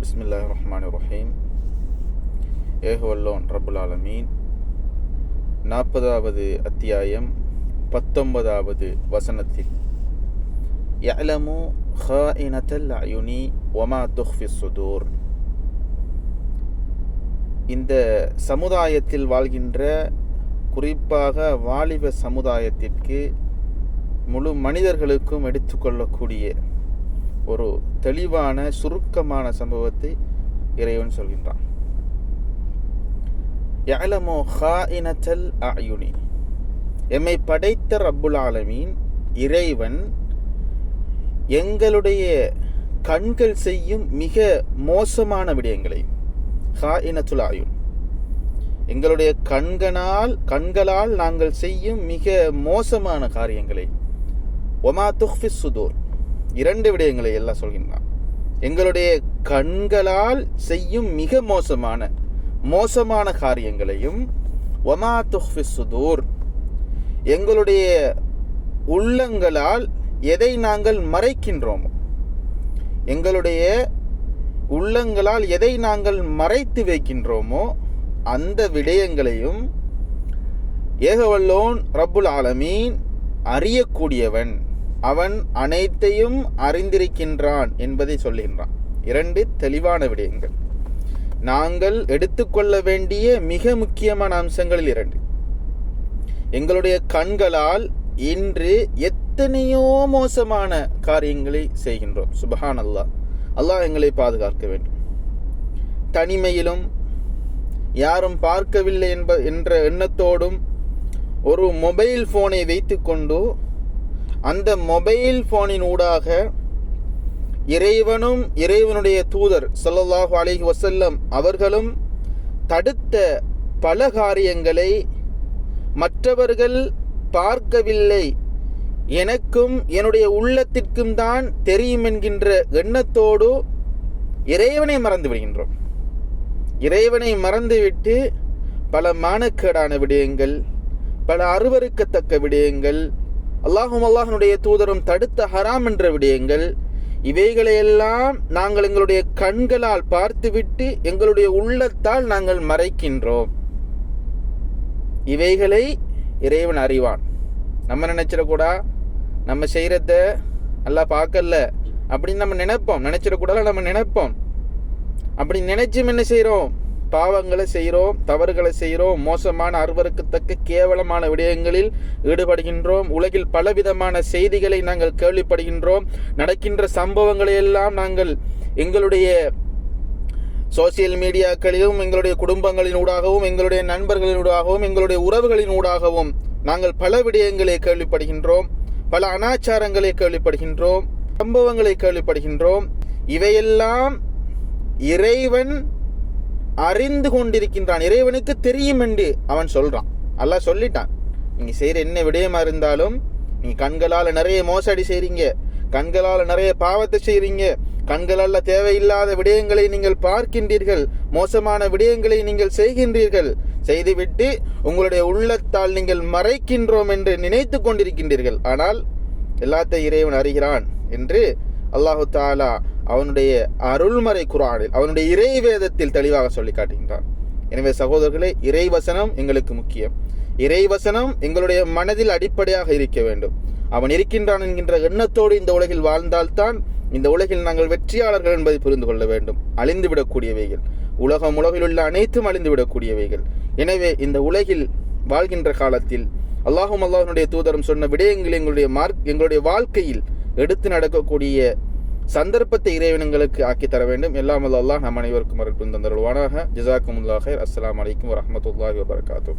பிஸ்மில்லாஹிர் ரஹ்மானிர் ரஹீம். ஏகவல்லோன் ரப்புல் ஆலமீன் 40வது அத்தியாயம் 19வது வசனத்தில் யஅலமு ஹாயினத்தல் அயுனி வமா துஃபிஸ் சுதூர், இந்த சமுதாயத்தில் வாழ்கின்ற குறிப்பாக வாலிப சமுதாயத்திற்கு முழு மனிதர்களுக்கும் எடுத்துக்கொள்ளக்கூடிய ஒரு தெளிவான சுருக்கமான சம்பவத்தை இறைவன் சொல்கின்றான். யஅலமு ஹாயினத்தல் அயுனி, எம்மை படைத்த ரப்புல் ஆலமீன் இறைவன் எங்களுடைய கண்கள் செய்யும் மிக மோசமான விடயங்களை, ஹாயினத்துல் அயுன், எங்களுடைய கண்களால் நாங்கள் செய்யும் மிக மோசமான காரியங்களை, வமா துஃபிஸ் சுதூர், இரண்டு விடயங்களை எல்லாம் சொல்கின்றான். எங்களுடைய கண்களால் செய்யும் மிக மோசமான காரியங்களையும், வமா துஃபிஸ் சுதூர், எங்களுடைய உள்ளங்களால் எதை நாங்கள் மறைக்கின்றோமோ, எங்களுடைய உள்ளங்களால் எதை நாங்கள் மறைத்து வைக்கின்றோமோ அந்த விடயங்களையும் ஏகவல்லோன் ரப்புல் ஆலமீன் அறியக்கூடியவன், அவன் அனைத்தையும் அறிந்திருக்கின்றான் என்பதை சொல்லுகின்றான். இரண்டு தெளிவான விடயங்கள், நாங்கள் எடுத்துக்கொள்ள வேண்டிய மிக முக்கியமான அம்சங்களில் இரண்டு. எங்களுடைய கண்களால் இன்று எத்தனையோ மோசமான காரியங்களை செய்கின்றோம். சுபஹான் அல்லாஹ், அல்லாஹ் எங்களை பாதுகாக்க வேண்டும். தனிமையிலும் யாரும் பார்க்கவில்லை என்ற எண்ணத்தோடும் ஒரு மொபைல் போனை வைத்துக்கொண்டு அந்த மொபைல் போனின் ஊடாக இறைவனும் இறைவனுடைய தூதர் ஸல்லல்லாஹு அலைஹி வஸல்லம் அவர்களும் தடுத்த பல காரியங்களை மற்றவர்கள் பார்க்கவில்லை, எனக்கும் என்னுடைய உள்ளத்திற்கும் தான் தெரியும் என்கின்ற எண்ணத்தோடு இறைவனை மறந்து விடுகின்றோம். இறைவனை மறந்துவிட்டு பல மானக்கேடான விடயங்கள், பல அருவருக்கத்தக்க விடயங்கள், அல்லாஹ்வுடைய தூதரும் தடுத்த ஹராம் என்ற விடயங்கள், இவைகளையெல்லாம் நாங்கள் எங்களுடைய கண்களால் பார்த்துவிட்டு எங்களுடைய உள்ளத்தால் நாங்கள் மறைக்கின்றோம். இவைகளை இறைவன் அறிவான். நம்ம நினைச்சிடக்கூடா நம்ம செய்யறத அல்லாஹ் பார்க்கல அப்படின்னு நம்ம நினைச்சிடக்கூடாது. நம்ம நினைப்போம். அப்படி நினைச்சும் என்ன செய்கிறோம்? பாவங்களை செய்கிறோம், தவறுகளை செய்கிறோம், மோசமான அருவருக்கத்தக்க கேவலமான விடயங்களில் ஈடுபடுகின்றோம். உலகில் பலவிதமான செய்திகளை நாங்கள் கேள்விப்படுகின்றோம். நடக்கின்ற சம்பவங்களை எல்லாம் நாங்கள் எங்களுடைய சோசியல் மீடியாக்களிலும், எங்களுடைய குடும்பங்களின் ஊடாகவும், எங்களுடைய நண்பர்களின் ஊடாகவும், எங்களுடைய உறவுகளின் ஊடாகவும் நாங்கள் பல விடயங்களை கேள்விப்படுகின்றோம், பல அனாச்சாரங்களை கேள்விப்படுகின்றோம், சம்பவங்களை கேள்விப்படுகின்றோம். இவையெல்லாம் இறைவன் அறிந்து கொண்டிருக்கின்றான். இறைவனுக்கு தெரியும் என்று அவன் சொல்றான். அல்லாஹ் சொல்லிட்டான், நீங்க செய்யற என்ன விடயமா இருந்தாலும், நீங்க கண்களால நிறைய மோசடி செய்றீங்க, கண்களால நிறைய பாவத்தை செய்றீங்க, கண்களால தேவையில்லாத விடயங்களை நீங்கள் பார்க்கின்றீர்கள், மோசமான விடயங்களை நீங்கள் செய்கின்றீர்கள், செய்துவிட்டு உங்களுடைய உள்ளத்தால் நீங்கள் மறைக்கின்றோம் என்று நினைத்து கொண்டிருக்கின்றீர்கள். ஆனால் எல்லாத்தையும் இறைவன் அறிகிறான் என்று அல்லாஹு தாலா அவனுடைய அருள்மறை குர்ஆனில், அவனுடைய இறை வேதத்தில் தெளிவாக சொல்லி காட்டுகின்றான். எனவே சகோதரர்களே, இறைவசனம் எங்களுக்கு முக்கியம். இறைவசனம் எங்களுடைய மனதில் அடிப்படையாக இருக்க வேண்டும். அவன் இருக்கின்றான் என்கின்ற எண்ணத்தோடு இந்த உலகில் வாழ்ந்தால்தான் இந்த உலகில் நாங்கள் வெற்றியாளர்கள் என்பதை புரிந்து கொள்ள வேண்டும். அழிந்துவிடக்கூடியவைகள், உலகில் உள்ள அனைத்தும் அழிந்துவிடக்கூடியவைகள். எனவே இந்த உலகில் வாழ்கின்ற காலத்தில் அல்லாஹ்வுடைய தூதரும் சொன்ன விடயங்கள் எங்களுடைய வாழ்க்கையில் எடுத்து நடக்கக்கூடிய சந்தர்ப்பத்தை இறைவனங்களுக்கு ஆக்கி தர வேண்டும். எல்லாம் அல்லாஹ் நம் அனைவருக்கும் அருள் புரிந்து தந்தருள்வானாக. ஜஸாக்குமுல்லாஹ் ஹைர். அஸ்ஸலாமு அலைக்கும் வரஹ்மத்துல்லாஹி வபரகாத்துஹு.